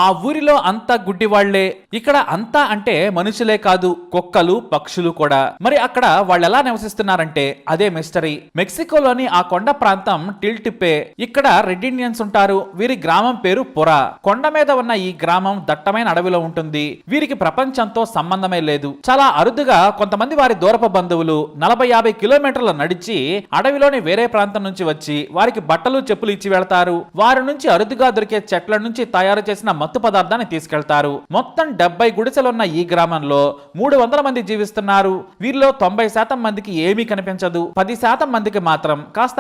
ఆ ఊరిలో అంతా గుడ్డివాళ్లే. ఇక్కడ అంతా అంటే మనుషులే కాదు, కుక్కలు పక్షులు కూడా. మరి అక్కడ వాళ్ళు ఎలా నివసిస్తున్నారంటే అదే మిస్టరీ. మెక్సికోలోని ఆ కొండ ప్రాంతం టిల్టిపే. ఇక్కడ రెడ్ ఇండియన్స్ ఉంటారు. వీరి గ్రామం పేరు పురా. కొండ మీద ఉన్న ఈ గ్రామం దట్టమైన అడవిలో ఉంటుంది. వీరికి ప్రపంచంతో సంబంధమే లేదు. చాలా అరుదుగా కొంతమంది వారి దూరపు బంధువులు 40-50 కిలోమీటర్లు నడిచి అడవిలోని వేరే ప్రాంతం నుంచి వచ్చి వారికి బట్టలు చెప్పులు ఇచ్చి వెళ్తారు. వారి నుంచి అరుదుగా దొరికే చెట్ల నుంచి తయారు చేసిన మత్తు పదార్థాన్ని తీసుకెళ్తారు. మొత్తం 70 గుడిసెలున్న ఈ గ్రామంలో 300 మంది జీవిస్తున్నారు. వీరిలో 90% మందికి ఏమీ కనిపించదు. 10% మందికి మాత్రం కాస్త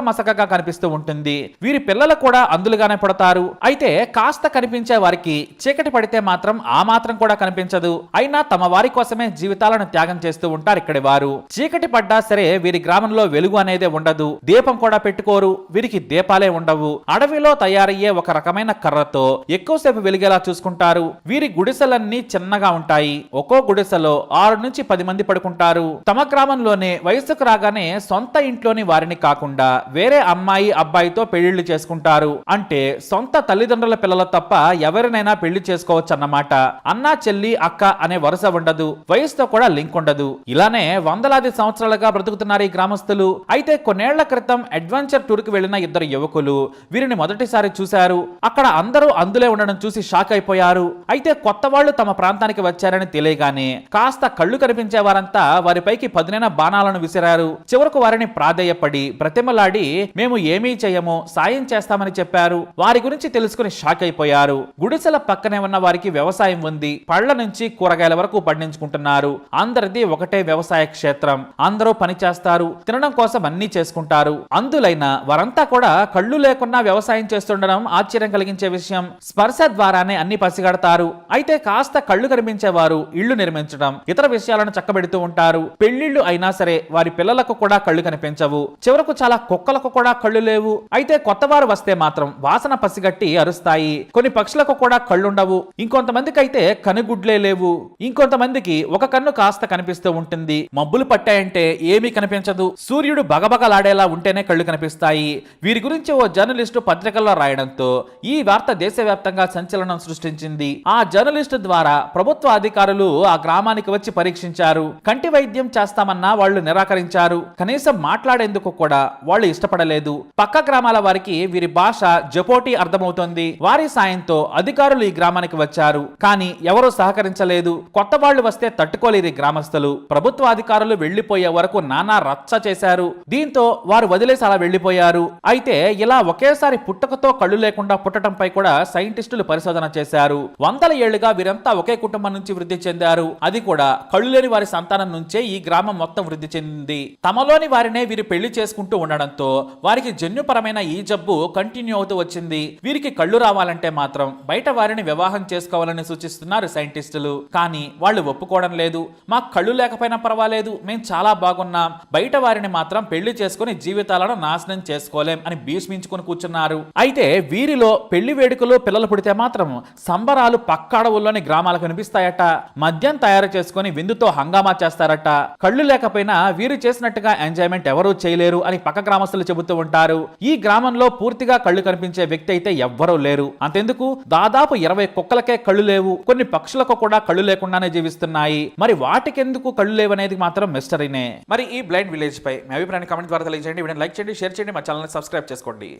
మసకగా కనిపిస్తూ ఉంటుంది. వీరి పిల్లలు కూడా అందులుగానే పడతారు. అయితే కాస్త కనిపించే వారికి చీకటి పడితే మాత్రం ఆ మాత్రం కూడా కనిపించదు. అయినా తమ వారి కోసమే జీవితాలను త్యాగం చేస్తూ ఉంటారు ఇక్కడి వారు. చీకటి పడ్డా సరే వీరి గ్రామంలో వెలుగు అనేదే ఉండదు. దీపం కూడా పెట్టుకోరు. వీరికి దీపాలే ఉండవు. అడవిలో తయారయ్యే ఒక రకమైన కర్రతో ఎక్కువసేపు వెలిగేలా చూసుకుంటారు. వీరి గుడిసెలన్నీ చిన్నగా ఉంటాయి. ఒక్కో గుడిసెలో 6 నుంచి 10 మంది పడుకుంటారు. తమ గ్రామంలోనే వయసుకు రాగానే సొంత ఇంట్లోని వారిని కాకుండా వేరే అమ్మాయి అబ్బాయితో పెళ్లిళ్లు చేసుకుంటారు. అంటే సొంత తల్లిదండ్రుల పిల్లలు తప్ప ఎవరినైనా పెళ్లి చేసుకోవచ్చు అన్నమాట. అన్నా చెల్లి అక్క అనే వరుస ఉండదు. వయసుతో కూడా లింక్ ఉండదు. ఇలానే వందలాది సంవత్సరాలుగా బ్రతుకుతున్నారు ఈ గ్రామస్తులు. అయితే కొన్నేళ్ల క్రితం అడ్వెంచర్ టూర్ కి వెళ్లిన 2 యువకులు వీరిని మొదటిసారి చూశారు. అక్కడ అందరూ అందులే ఉండడం చూసి షాక్ అయిపోయారు. అయితే కొత్త వాళ్ళు తమ ప్రాంతానికి వచ్చారని తెలియగానే కాస్త కళ్ళు కనిపించే వారంతా వారిపైకి పదునైన బాణాలను విసిరారు. చివరకు వారిని ప్రాధేయపడి బ్రతిమలాడి మేము ఏమీ చేయము, సాయం చేస్తామని చెప్పారు. వారి గురించి తెలుసుకుని షాక్ అయిపోయారు. గుడిసెల పక్కనే ఉన్న వారికి వ్యవసాయం ఉంది. పళ్ల నుంచి కూరగాయల వరకు పండించుకుంటున్నారు. అందరిది ఒకటే వ్యవసాయ క్షేత్రం. అందరూ పని చేస్తారు. తినడం కోసం అన్ని చేసుకుంటారు. అందులైన వారంతా కూడా కళ్ళు లేకుండా వ్యవసాయం చేస్తుండడం ఆశ్చర్యం కలిగించే విషయం. స్పర్శ ద్వారానే అన్ని పసిగడతారు. అయితే కాస్త కళ్ళు కనిపించేవారు ఇళ్లు నిర్మించడం, ఇతర విషయాలను చక్కబెడుతూ ఉంటారు. పెళ్లిళ్లు అయినా సరే వారి పిల్లలకు కూడా కళ్ళు కనిపించవు. చివరకు చాలా కుక్కలకు కూడా కళ్ళు లేవు. అయితే కొత్త వారు వస్తే మాత్రం వాసన పసిగట్టి అరుస్తాయి. కొన్ని పక్షులకు కూడా కళ్ళుండవు. ఇంకొంతమందికి అయితే కనుగుడ్లే లేవు. ఇంకొంతమందికి ఒక కన్ను కాస్త కనిపిస్తూ ఉంటుంది. మబ్బులు పట్టాయంటే ఏమీ కనిపించదు. సూర్యుడు బగబగలాడేలా ఉంటేనే కళ్ళు కనిపిస్తాయి. వీరి గురించి ఓ జర్నలిస్టు పత్రికల్లో రాయడంతో ఈ వార్త దేశవ్యాప్తంగా సంచలనం సృష్టించింది. ఆ జర్నలిస్టు ద్వారా ప్రభుత్వ అధికారులు ఆ గ్రామానికి వచ్చి పరీక్షించారు. కంటి వైద్యం చేస్తామన్నా వాళ్ళు నిరాకరించారు. కనీసం మాట్లాడేందుకు కూడా వాళ్ళు ఇష్టపడలేదు. పక్క గ్రామాల వారికి వీరి భాష జపోటి అర్థమవుతోంది. వారి సాయంతో అధికారులు ఈ గ్రామానికి వచ్చారు. కానీ ఎవరూ సహకరించలేదు. కొత్త వాళ్ళు వస్తే తట్టుకోలేరు ఈ గ్రామస్తులు. ప్రభుత్వ అధికారులు వెళ్లిపోయే వరకు నానా రచ్చ చేశారు. దీంతో వారు వదిలేసి అలా వెళ్లిపోయారు. అయితే ఇలా ఒకేసారి పుట్టుకతో కళ్ళు లేకుండా పుట్టడంపై కూడా సైంటిస్టులు పరిశోధన చేశారు. వందల ఏళ్లుగా వీరంతా ఒకే కుటుంబం నుంచి వృద్ధి చెందారు. అది కూడా కళ్ళు లేని వారి సంతానం నుంచే ఈ గ్రామం మొత్తం వృద్ధి చెందింది. తమలోని వారినే వీరు పెళ్లి చేసుకుంటూ ఉండడంతో వారికి జన్యుపరమైన ఈ జబ్బు కంటిన్యూ అవుతూ వచ్చింది. వీరికి కళ్ళు రావాలంటే మాత్రం బయట వారిని వివాహం చేసుకోవాలని సూచిస్తున్నారు సైంటిస్టులు. కానీ వాళ్ళు ఒప్పుకోవడం లేదు. మాకు కళ్ళు లేకపోయినా పర్వాలేదు, మేము చాలా బాగున్నాం, బయట వారిని మాత్రం పెళ్లి చేసుకుని జీవితాలను నాశనం చేసుకోలేం అని భీష్మించుకుని కూర్చున్నారు. అయితే వీరిలో పెళ్లి వేడుకలు పిల్లలు పుడితే మాత్రం సంబరాలు పక్క అడవుల్లోని గ్రామాలకు కనిపిస్తాయట. మద్యం తయారు చేసుకుని విందుతో హంగామా చేస్తారట. కళ్ళు లేకపోయినా వీరు చేసినట్టుగా ఎంజాయ్మెంట్ ఎవరూ చేయలేరు అని పక్క గ్రామస్తులు చెబుతూ ఉంటారు. ఈ గ్రామంలో పూర్తిగా కళ్ళు కనిపించే వ్యక్తి అయితే ఎవ్వరూ లేరు. అంతెందుకు దాదాపు 20 కుక్కలకే కళ్ళు లేవు. కొన్ని పక్షులకు కూడా కళ్ళు లేకుండానే జీవిస్తున్నాయి. మరి వాటికెందుకు కళ్ళు లేవనేది మాత్రం మిస్టరీనే. మరి ఈ బ్లైండ్ విలేజ్ పై మీ అభిప్రాయాన్ని కామెంట్ ద్వారా తెలియజేయండి. వీడియోని లైక్ చేయండి, షేర్ చేయండి, మా ఛానల్ని సబ్స్క్రైబ్ చేసుకోండి.